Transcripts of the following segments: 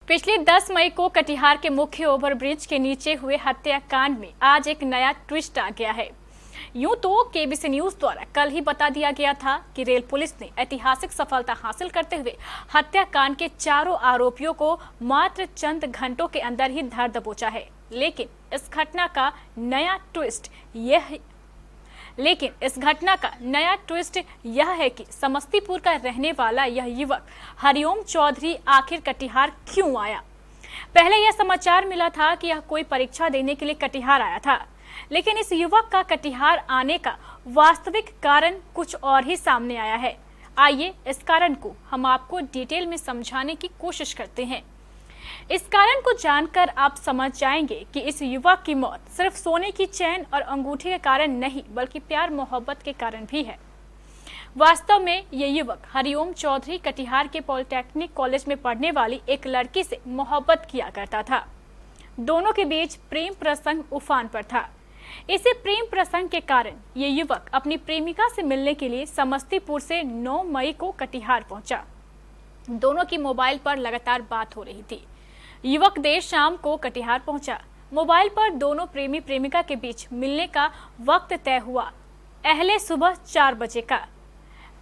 पिछली 10 मई को कटिहार के मुख्य ओवरब्रिज के नीचे हुए हत्याकांड में आज एक नया ट्विस्ट आ गया है। यूं तो केबीसी न्यूज द्वारा कल ही बता दिया गया था कि रेल पुलिस ने ऐतिहासिक सफलता हासिल करते हुए हत्याकांड के चारों आरोपियों को मात्र चंद घंटों के अंदर ही धर दबोचा है। लेकिन इस घटना का नया ट्विस्ट यह है कि समस्तीपुर का रहने वाला यह युवक हरिओम चौधरी आखिर कटिहार क्यों आया। पहले यह समाचार मिला था कि यह कोई परीक्षा देने के लिए कटिहार आया था, लेकिन इस युवक का कटिहार आने का वास्तविक कारण कुछ और ही सामने आया है। आइए इस कारण को हम आपको डिटेल में समझाने की कोशिश करते हैं। इस कारण को जानकर आप समझ जाएंगे कि इस युवक की मौत सिर्फ सोने की चैन और अंगूठी के कारण नहीं, बल्कि प्यार मोहब्बत के कारण भी है। वास्तव में ये युवक हरिओम चौधरी कटिहार के पॉलिटेक्निक कॉलेज में पढ़ने वाली एक लड़की से मोहब्बत किया करता था। दोनों के बीच प्रेम प्रसंग उफान पर था। इसी प्रेम प्रसंग के कारण ये युवक अपनी प्रेमिका से मिलने के लिए समस्तीपुर से 9 मई को कटिहार पहुंचा। दोनों की मोबाइल पर लगातार बात हो रही थी। युवक देर शाम को कटिहार पहुंचा। मोबाइल पर दोनों प्रेमी प्रेमिका के बीच मिलने का वक्त तय हुआ अहले सुबह 4 बजे का।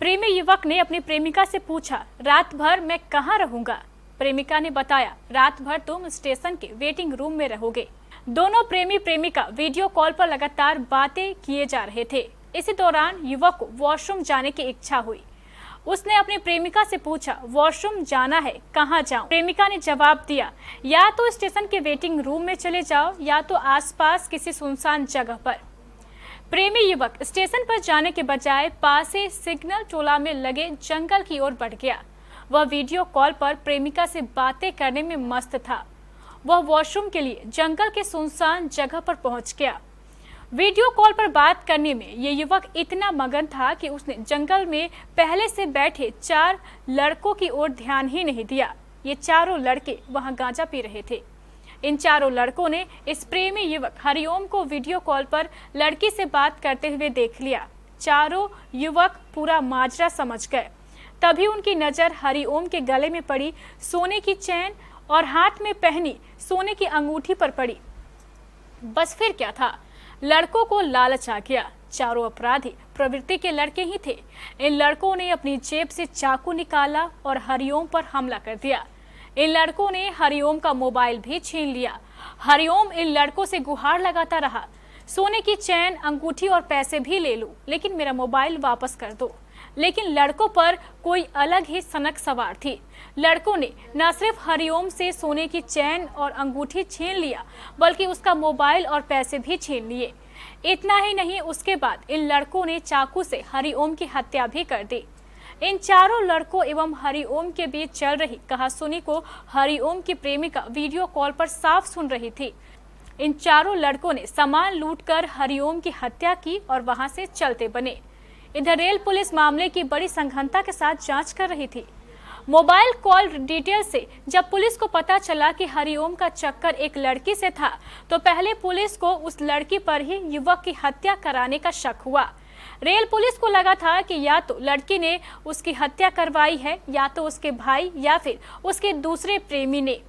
प्रेमी युवक ने अपनी प्रेमिका से पूछा, रात भर मैं कहाँ रहूंगा। प्रेमिका ने बताया, रात भर तुम स्टेशन के वेटिंग रूम में रहोगे। दोनों प्रेमी प्रेमिका वीडियो कॉल पर लगातार बातें किए जा रहे थे। इसी दौरान युवक को वॉशरूम जाने की इच्छा हुई। उसने अपनी प्रेमिका से पूछा, वॉशरूम जाना है, कहाँ जाऊं? प्रेमिका ने जवाब दिया, या तो स्टेशन के वेटिंग रूम में चले जाओ या तो आसपास किसी सुनसान जगह पर। प्रेमी युवक स्टेशन पर जाने के बजाय पास ही सिग्नल टोला में लगे जंगल की ओर बढ़ गया। वह वीडियो कॉल पर प्रेमिका से बातें करने में मस्त था। वह वॉशरूम के लिए जंगल के सुनसान जगह पर पहुंच गया। वीडियो कॉल पर बात करने में ये युवक इतना मगन था कि उसने जंगल में पहले से बैठे 4 लड़कों की ओर ध्यान ही नहीं दिया। ये चारों लड़के वहां गांजा पी रहे थे। इन चारों लड़कों ने इस प्रेमी युवक हरिओम को वीडियो कॉल पर लड़की से बात करते हुए देख लिया। चारों युवक पूरा माजरा समझ गए। तभी उनकी नजर हरिओम के गले में पड़ी सोने की चैन और हाथ में पहनी सोने की अंगूठी पर पड़ी। बस फिर क्या था, लड़कों को लालच आ गया। चारों अपराधी प्रवृत्ति के लड़के ही थे। इन लड़कों ने अपनी जेब से चाकू निकाला और हरिओम पर हमला कर दिया। इन लड़कों ने हरिओम का मोबाइल भी छीन लिया। हरिओम इन लड़कों से गुहार लगाता रहा, सोने की चैन, अंगूठी और पैसे भी ले लो, लेकिन मेरा मोबाइल वापस कर दो। लेकिन लड़कों पर कोई अलग ही सनक सवार थी। लड़कों ने न सिर्फ हरिओम से सोने की चैन और अंगूठी छीन लिया, बल्कि उसका मोबाइल और पैसे भी छीन लिए। इतना ही नहीं, उसके बाद इन लड़कों ने चाकू से हरिओम की हत्या भी कर दी। इन चारों लड़कों एवं हरिओम के बीच चल रही कहासुनी को हरिओम की प्रेमिका वीडियो कॉल पर साफ सुन रही थी। इन चारों लड़कों ने सामान लूटकर हरिओम की हत्या की और वहां से चलते बने। इधर रेल पुलिस मामले की बड़ी सघनता के साथ जांच कर रही थी। मोबाइल कॉल डिटेल से जब पुलिस को पता चला कि हरिओम का चक्कर एक लड़की से था, तो पहले पुलिस को उस लड़की पर ही युवक की हत्या कराने का शक हुआ। रेल पुलिस को लगा था कि या तो लड़की ने उसकी हत्या करवाई है, या तो उसके भाई या फिर उसके दूसरे प्रेमी ने।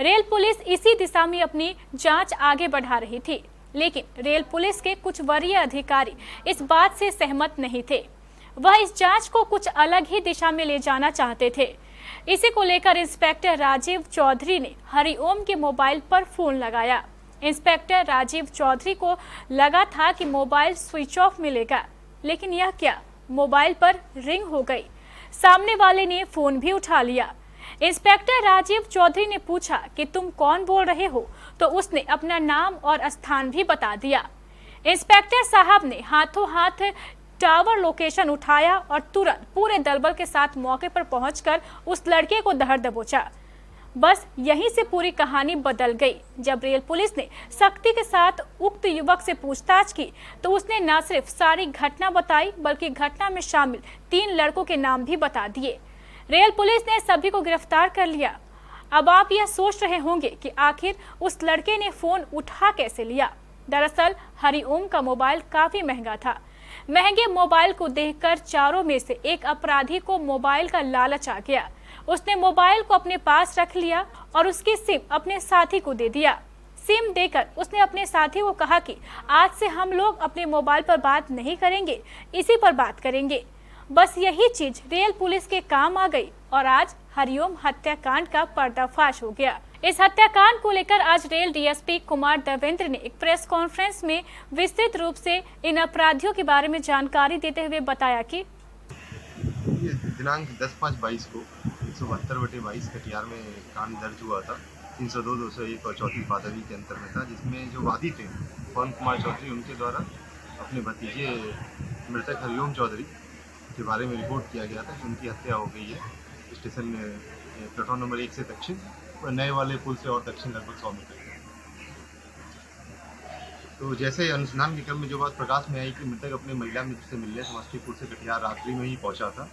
रेल पुलिस इसी दिशा में अपनी जांच आगे बढ़ा रही थी, लेकिन रेल पुलिस के कुछ वरीय अधिकारी इस बात से सहमत नहीं थे। वह इस जांच को कुछ अलग ही दिशा में ले जाना चाहते थे। इसी को लेकर इंस्पेक्टर राजीव चौधरी ने हरिओम के मोबाइल पर फोन लगाया। इंस्पेक्टर राजीव चौधरी को लगा था कि मोबाइल स्विच ऑफ मिलेगा, लेकिन यह क्या, मोबाइल पर रिंग हो गई। सामने वाले ने फोन भी उठा लिया। इंस्पेक्टर राजीव चौधरी ने पूछा कि तुम कौन बोल रहे हो, तो उसने अपना नाम और स्थान भी बता दिया। इंस्पेक्टर साहब ने हाथों हाथ टावर लोकेशन उठाया और तुरंत पूरे दलबल के साथ मौके पर पहुंचकर उस लड़के को धर दबोचा। बस यहीं से पूरी कहानी बदल गई। जब रेल पुलिस ने सख्ती के साथ उक्त युवक से पूछताछ की, तो उसने न सिर्फ सारी घटना बताई, बल्कि घटना में शामिल 3 लड़कों के नाम भी बता दिए। रेल पुलिस ने सभी को गिरफ्तार कर लिया। अब आप यह सोच रहे होंगे कि आखिर उस लड़के ने फोन उठा कैसे लिया। दरअसल हरिओम का मोबाइल काफी महंगा था। महंगे मोबाइल को देखकर चारों में से एक अपराधी को मोबाइल का लालच आ गया। उसने मोबाइल को अपने पास रख लिया और उसकी सिम अपने साथी को दे दिया। सिम देकर उसने अपने साथी को कहा कि आज से हम लोग अपने मोबाइल पर बात नहीं करेंगे, इसी पर बात करेंगे। बस यही चीज रेल पुलिस के काम आ गई और आज हरिओम हत्याकांड का पर्दाफाश हो गया। इस हत्याकांड को लेकर आज रेल डीएसपी कुमार देवेंद्र ने एक प्रेस कॉन्फ्रेंस में विस्तृत रूप से इन अपराधियों के बारे में जानकारी देते हुए बताया कि दिनांक 10/5/22 को 172/22 कटिहार में कांड दर्ज हुआ था। 302, 201 और 34 भादवी के अंतर में था, जिसमें जो वादी थे पवन कुमार चौधरी, उनके द्वारा अपने भतीजे मृतक हरिओम चौधरी के बारे में रिपोर्ट किया गया था कि उनकी हत्या हो गई है स्टेशन प्लेटफॉर्म नंबर 1 से दक्षिण और नए वाले पुल से और दक्षिण लगभग 100 मीटर। तो जैसे अनुसंधान के क्रम में जो बात प्रकाश में आई कि मृतक अपने महिला मित्र से मिलने समस्तीपुर से कटिहार रात्रि में ही पहुंचा था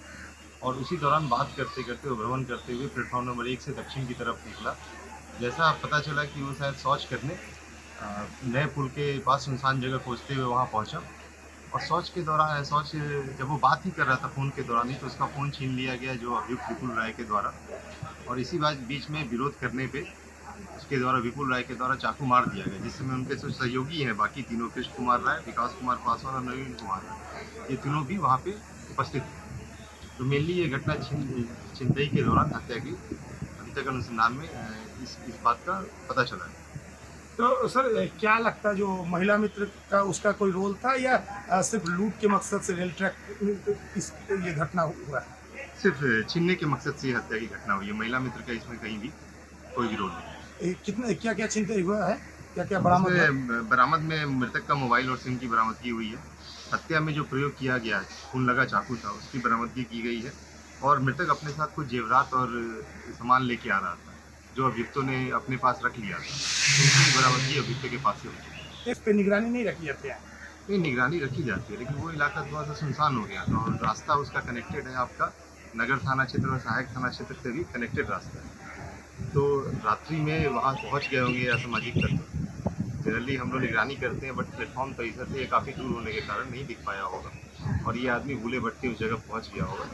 और उसी दौरान बात करते करते भ्रमण करते हुए प्लेटफॉर्म नंबर 1 से दक्षिण की तरफ निकला। जैसा पता चला कि वो शायद शौच करने नए पुल के पास सुनसान जगह पहुंचते हुए वहां पहुंचा और शौच जब वो बात ही कर रहा था फ़ोन के दौरान ही, तो उसका फ़ोन छीन लिया गया जो अभियुक्त विपुल राय के द्वारा। और इसी बीच में विरोध करने पे उसके द्वारा विपुल राय के द्वारा चाकू मार दिया गया, जिसमें उनके जो सहयोगी हैं बाकी तीनों, कृष्ण कुमार राय, विकास कुमार पासवान और नवीन कुमार राय, ये तीनों भी वहाँ पे उपस्थित थे। तो मेनली ये घटना छिनतई के दौरान हत्या की अभी तक अनुसंधान में इस बात का पता चला है। तो सर क्या लगता है, जो महिला मित्र का उसका कोई रोल था या सिर्फ लूट के मकसद से रेल ट्रैक ये घटना हुआ है? सिर्फ छीनने के मकसद से हत्या की घटना हुई है। महिला मित्र का इसमें कहीं भी कोई भी रोल नहीं। कितना क्या छीनते हुआ है, क्या बरामद? बरामद में मृतक का मोबाइल और सिम की बरामदगी हुई है। हत्या में जो प्रयोग किया गया है, खून लगा चाकू था, उसकी बरामदगी की गई है और मृतक अपने साथ कुछ जेवरात और सामान लेके आ रहा था जो अभियुक्तों ने अपने पास रख लिया था। उनकी बरामदगी अभियुक्तों के पास से हुई। इस पे निगरानी नहीं रखी जाती है? नहीं, निगरानी रखी जाती है, लेकिन वो इलाका थोड़ा सा सुनसान हो गया था और रास्ता उसका कनेक्टेड है, आपका नगर थाना क्षेत्र और सहायक थाना क्षेत्र से भी कनेक्टेड रास्ता है। तो रात्रि में वहाँ पहुँच गए होंगे असामाजिक तत्व। जनरली हम लोग निगरानी करते हैं, बट प्लेटफॉर्म परिसर से काफ़ी दूर होने के कारण नहीं दिख पाया होगा और ये आदमी भूले भटके उस जगह पहुँच गया होगा।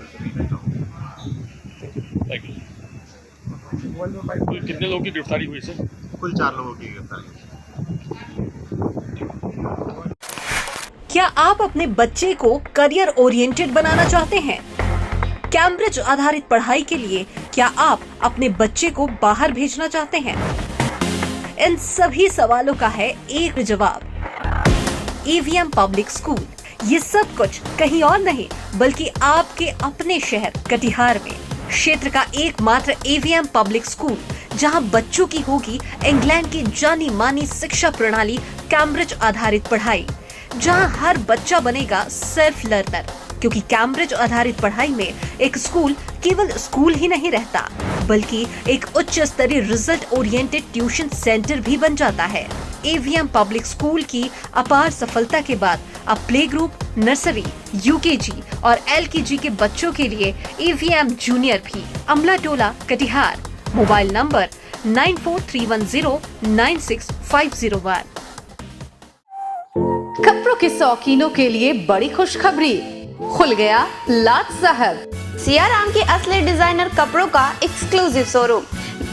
कितने लोगों की गिरफ्तारी हुई सर? कुल 4 लोगों की गिरफ्तारी। क्या आप अपने बच्चे को करियर ओरिएंटेड बनाना चाहते हैं? कैम्ब्रिज आधारित पढ़ाई के लिए क्या आप अपने बच्चे को बाहर भेजना चाहते हैं? इन सभी सवालों का है एक जवाब, एवीएम पब्लिक स्कूल। ये सब कुछ कहीं और नहीं बल्कि आपके अपने शहर कटिहार में क्षेत्र का एकमात्र एवीएम पब्लिक स्कूल, जहां बच्चों की होगी इंग्लैंड की जानी मानी शिक्षा प्रणाली कैम्ब्रिज आधारित पढ़ाई, जहां हर बच्चा बनेगा सेल्फ लर्नर, क्योंकि कैम्ब्रिज आधारित पढ़ाई में एक स्कूल केवल स्कूल ही नहीं रहता बल्कि एक उच्च स्तरीय रिजल्ट ओरिएंटेड ट्यूशन सेंटर भी बन जाता है। एवीएम पब्लिक स्कूल की अपार सफलता के बाद अब प्ले ग्रुप, नर्सरी, यूकेजी और एलकेजी के बच्चों के लिए एवीएम जूनियर भी। अमला टोला कटिहार, मोबाइल नंबर 9431096501। कपड़ों के शौकीनों के लिए बड़ी खुशखबरी, खुल गया लाट साहब सियाराम के असली डिजाइनर कपड़ों का exclusive showroom.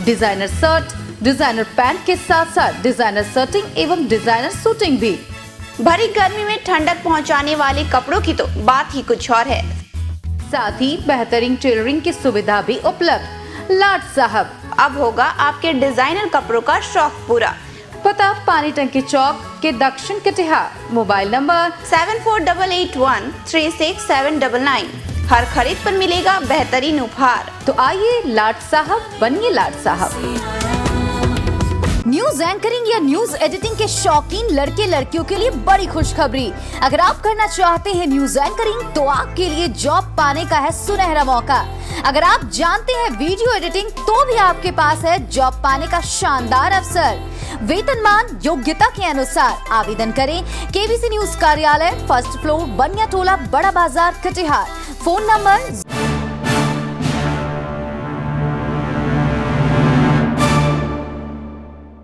Designer shirt, designer pant के साथ साथ डिजाइनर शर्टिंग एवं डिजाइनर सूटिंग भी। भरी गर्मी में ठंडक पहुंचाने वाले कपड़ों की तो बात ही कुछ और है। साथ ही बेहतरीन टेलरिंग की सुविधा भी उपलब्ध। लाट साहब, अब होगा आपके डिजाइनर कपड़ों का शौक पूरा। पता पानी टंकी चौक के दक्षिण कटिहार, मोबाइल नंबर 7488136799। हर खरीद पर मिलेगा बेहतरीन उपहार। तो आइए लाट साहब बनिए लाट साहब। न्यूज एंकरिंग या न्यूज एडिटिंग के शौकीन लड़के लड़कियों के लिए बड़ी खुशखबरी। अगर आप करना चाहते हैं न्यूज एंकरिंग तो आपके लिए जॉब पाने का है सुनहरा मौका। अगर आप जानते हैं वीडियो एडिटिंग तो भी आपके पास है जॉब पाने का शानदार अवसर। वेतनमान योग्यता के अनुसार आवेदन करें। केबीसी न्यूज कार्यालय, फर्स्ट फ्लोर, बनिया टोला, बड़ा बाजार, कटिहार। Phone number